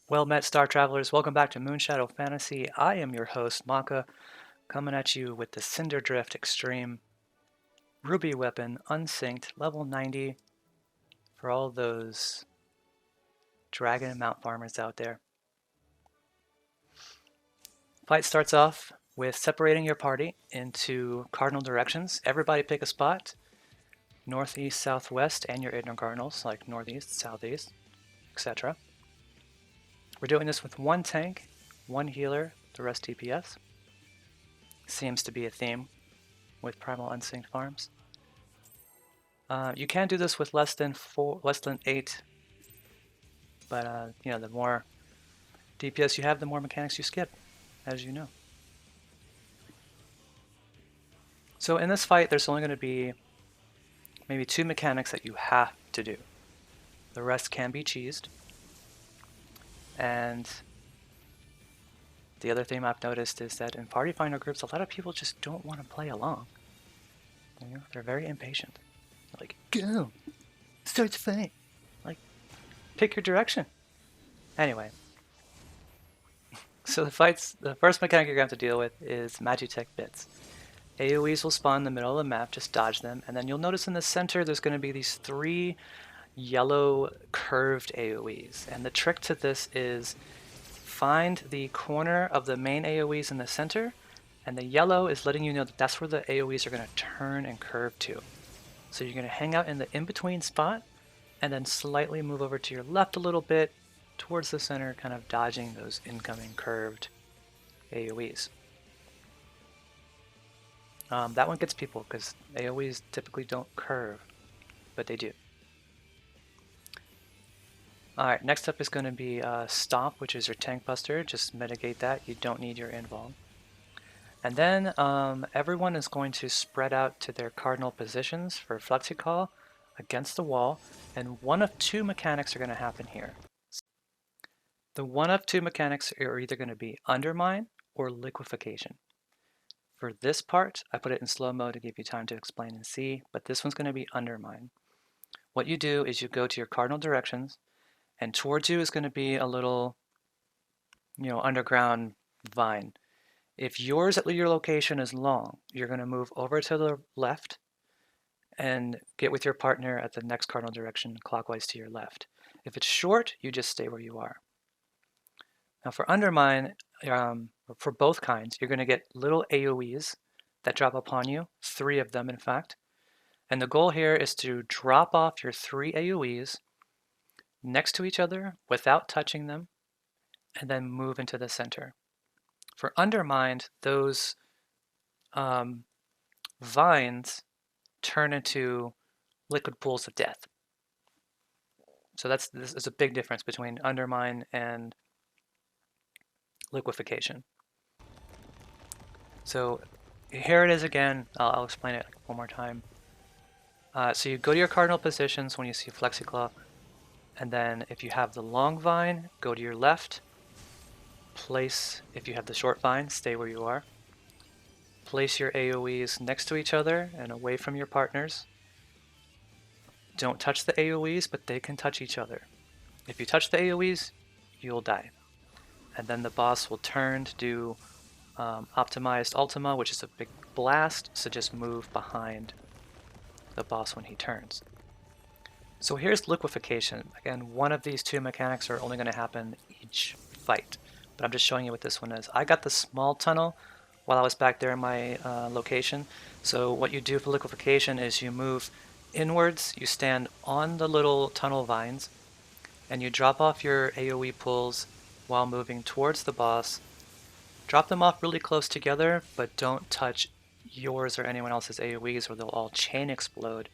Well met, Star Travelers. Welcome back to Moonshadow Fantasy. I am your host, Maka, coming at you with the Cinder Drift Extreme Ruby Weapon, Unsynced, level 90, for all those dragon and mount farmers out there. Fight starts off with separating your party into cardinal directions. Everybody pick a spot, northeast, southwest, and your inner cardinals, like northeast, southeast, etc. We're doing this with one tank, one healer, the rest DPS. Seems to be a theme with Primal Unsynced farms. You can do this with less than 8, but the more DPS you have, the more mechanics you skip, as you know. So in this fight, there's only going to be maybe 2 mechanics that you have to do. The rest can be cheesed. And the other thing I've noticed is that in party finder groups, a lot of people just don't want to play along. They're very impatient. They're like, go! Start the fight! Like, pick your direction. Anyway. So the first mechanic you're going to have to deal with is Magitech bits. AoEs will spawn in the middle of the map, just dodge them, and then you'll notice in the center there's going to be these 3 yellow curved AoEs. And the trick to this is find the corner of the main AoEs in the center, and the yellow is letting you know that that's where the AoEs are going to turn and curve to. So you're going to hang out in the in-between spot, and then slightly move over to your left a little bit, towards the center, kind of dodging those incoming curved AoEs. That one gets people because AoEs typically don't curve, but they do. Alright, next up is going to be Stomp, which is your tank buster. Just mitigate that. You don't need your invuln. And then everyone is going to spread out to their cardinal positions for Flexicall against the wall, and one of 2 mechanics are going to happen here. The one of 2 mechanics are either going to be Undermine or Liquefication. For this part, I put it in slow mode to give you time to explain and see, but this one's going to be Undermine. What you do is you go to your cardinal directions, and towards you is going to be a little, underground vine. If yours at your location is long, you're going to move over to the left and get with your partner at the next cardinal direction, clockwise to your left. If it's short, you just stay where you are. Now for Undermine, for both kinds, you're going to get little AoEs that drop upon you, 3 of them in fact. And the goal here is to drop off your 3 AoEs next to each other without touching them, and then move into the center. For Undermine, those vines turn into liquid pools of death. So this is a big difference between Undermine and Liquefication. So here it is again. I'll explain it one more time. So you go to your cardinal positions when you see Flexiclaw, and then if you have the long vine, go to your left. Place, if you have the short vine, stay where you are. Place your AoEs next to each other and away from your partners. Don't touch the AoEs, but they can touch each other. If you touch the AoEs, you'll die. And then the boss will turn to do optimized Ultima, which is a big blast, so just move behind the boss when he turns. So here's Liquefication. Again, one of these 2 mechanics are only going to happen each fight, but I'm just showing you what this one is. I got the small tunnel while I was back there in my location. So what you do for Liquefication is you move inwards, you stand on the little tunnel vines, and you drop off your AoE pulls while moving towards the boss. Drop them off really close together, but don't touch yours or anyone else's AoEs or they'll all chain explode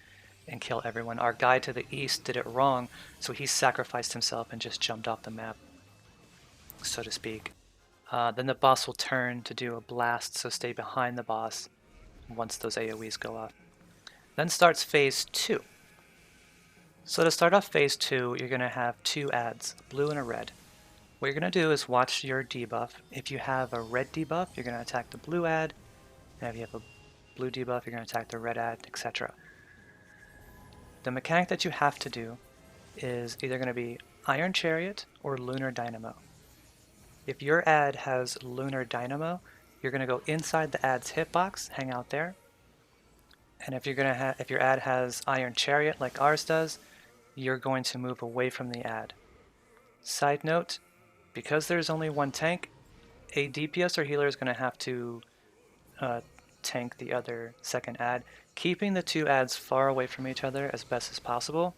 and kill everyone. Our guy to the east did it wrong, so he sacrificed himself and just jumped off the map, so to speak. Then the boss will turn to do a blast, so stay behind the boss once those AoEs go off. Then starts phase 2. So to start off phase 2, you're going to have 2 ads, a blue and a red. What you're going to do is watch your debuff. If you have a red debuff, you're going to attack the blue ad, and if you have a blue debuff, you're going to attack the red ad, etc. The mechanic that you have to do is either going to be Iron Chariot or Lunar Dynamo. If your ad has Lunar Dynamo, you're going to go inside the ad's hitbox, hang out there. And if your ad has Iron Chariot like ours does, you're going to move away from the ad. Side note, because there's only one tank, a DPS or healer is going to have to tank the other second ad, keeping the two ads far away from each other as best as possible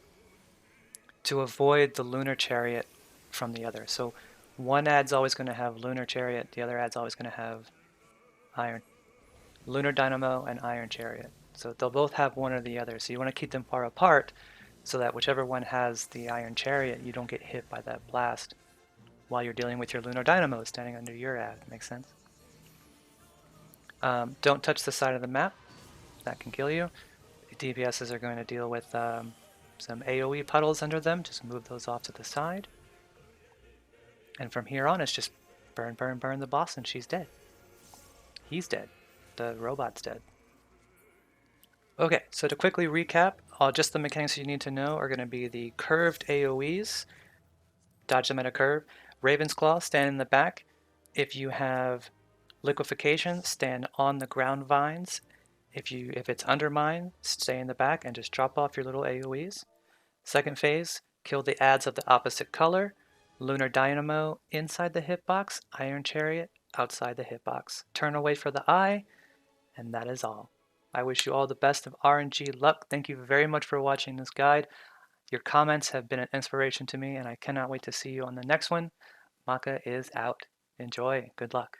to avoid the Lunar Chariot from the other. So one ad's always going to have Lunar Chariot, the other ad's always going to have Lunar Dynamo and Iron Chariot. So they'll both have one or the other. So you want to keep them far apart so that whichever one has the Iron Chariot, you don't get hit by that blast while you're dealing with your Lunar Dynamo standing under your ad. Makes sense? Don't touch the side of the map. That can kill you. The DPSs are going to deal with some AoE puddles under them. Just move those off to the side. And from here on, it's just burn, burn, burn the boss, and she's dead. He's dead. The robot's dead. Okay, so to quickly recap, just the mechanics you need to know are going to be the curved AoEs. Dodge them at a curve. Raven's Claw, stand in the back. If you have Liquefication, stand on the ground vines. If it's Undermine, stay in the back and just drop off your little AoEs. Second phase, kill the ads of the opposite color. Lunar Dynamo inside the hitbox, Iron Chariot outside the hitbox. Turn away for the eye, and that is all. I wish you all the best of RNG luck. Thank you very much for watching this guide. Your comments have been an inspiration to me, and I cannot wait to see you on the next one. Maka is out. Enjoy. Good luck.